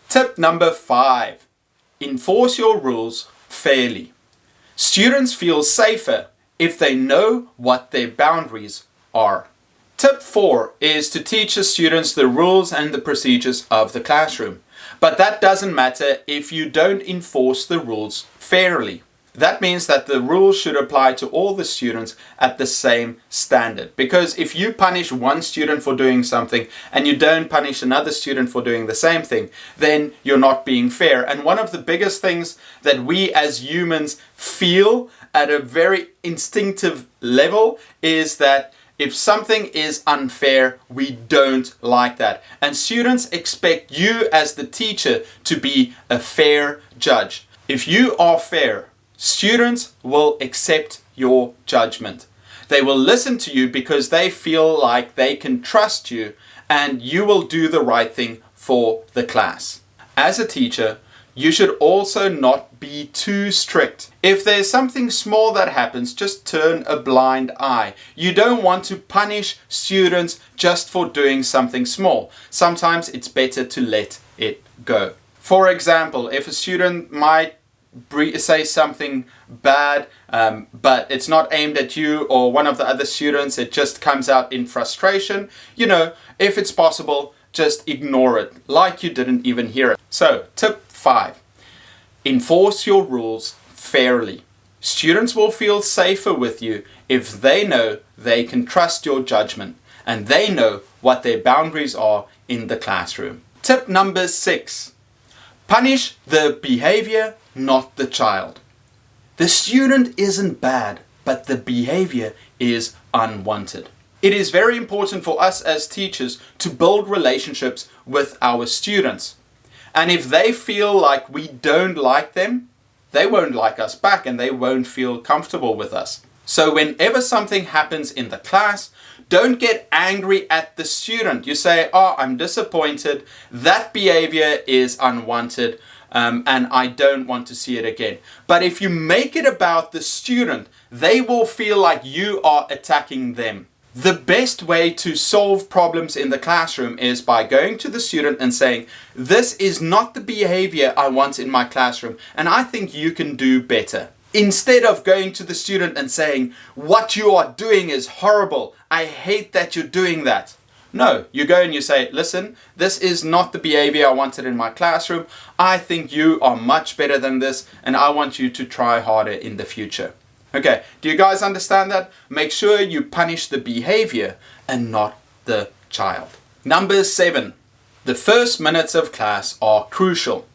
Tip number 5. Enforce your rules fairly. Students feel safer if they know what their boundaries are. Tip 4 is to teach the students the rules and the procedures of the classroom. But that doesn't matter if you don't enforce the rules fairly. That means that the rules should apply to all the students at the same standard. Because if you punish one student for doing something and you don't punish another student for doing the same thing, then you're not being fair. And one of the biggest things that we as humans feel at a very instinctive level is that if something is unfair, we don't like that. And students expect you as the teacher to be a fair judge. If you are fair, students will accept your judgment. They will listen to you because they feel like they can trust you and you will do the right thing for the class. As a teacher, you should also not be too strict. If there's something small that happens, just turn a blind eye. You don't want to punish students just for doing something small. Sometimes it's better to let it go. For example, if a student might say something bad, but it's not aimed at you or one of the other students, it just comes out in frustration, if it's possible, just ignore it, like you didn't even hear it. So, tip 5. Enforce your rules fairly. Students will feel safer with you if they know they can trust your judgment and they know what their boundaries are in the classroom. Tip number 6. Punish the behavior, not the child. The student isn't bad, but the behavior is unwanted. It is very important for us as teachers to build relationships with our students. And if they feel like we don't like them, they won't like us back and they won't feel comfortable with us. So whenever something happens in the class, don't get angry at the student. You say, I'm disappointed. That behavior is unwanted and I don't want to see it again. But if you make it about the student, they will feel like you are attacking them. The best way to solve problems in the classroom is by going to the student and saying, this is not the behavior I want in my classroom and I think you can do better. Instead of going to the student and saying, what you are doing is horrible. I hate that you're doing that. No, you go and you say, listen, this is not the behavior I wanted in my classroom. I think you are much better than this and I want you to try harder in the future. Okay, do you guys understand that? Make sure you punish the behavior and not the child. Number 7, the first minutes of class are crucial.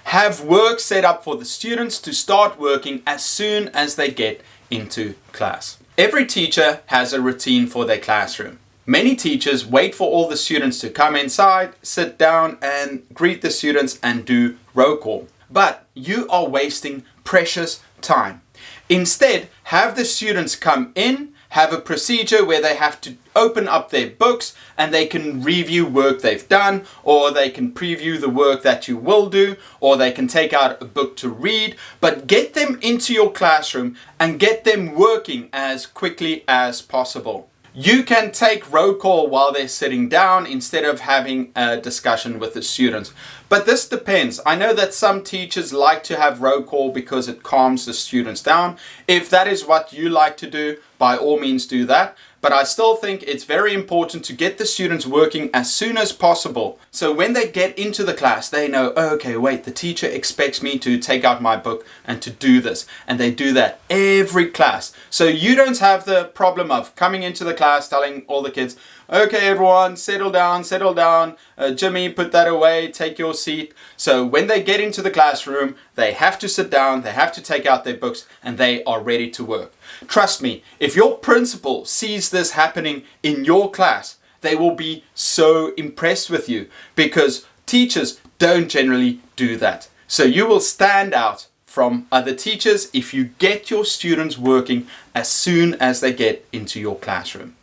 Have work set up for the students to start working as soon as they get into class. Every teacher has a routine for their classroom. Many teachers wait for all the students to come inside, sit down and greet the students and do roll call. But you are wasting precious time. Instead, have the students come in, have a procedure where they have to open up their books and they can review work they've done, or they can preview the work that you will do, or they can take out a book to read, but get them into your classroom and get them working as quickly as possible. You can take roll call while they're sitting down instead of having a discussion with the students. But this depends. I know that some teachers like to have roll call because it calms the students down. If that is what you like to do, by all means do that. But I still think it's very important to get the students working as soon as possible. So when they get into the class, they know, oh, okay, wait, the teacher expects me to take out my book and to do this. And they do that every class. So you don't have the problem of coming into the class telling all the kids, okay, everyone, settle down. Jimmy, put that away, take your seat. So when they get into the classroom, they have to sit down, they have to take out their books, and they are ready to work. Trust me, if your principal sees this happening in your class, they will be so impressed with you because teachers don't generally do that. So you will stand out from other teachers if you get your students working as soon as they get into your classroom.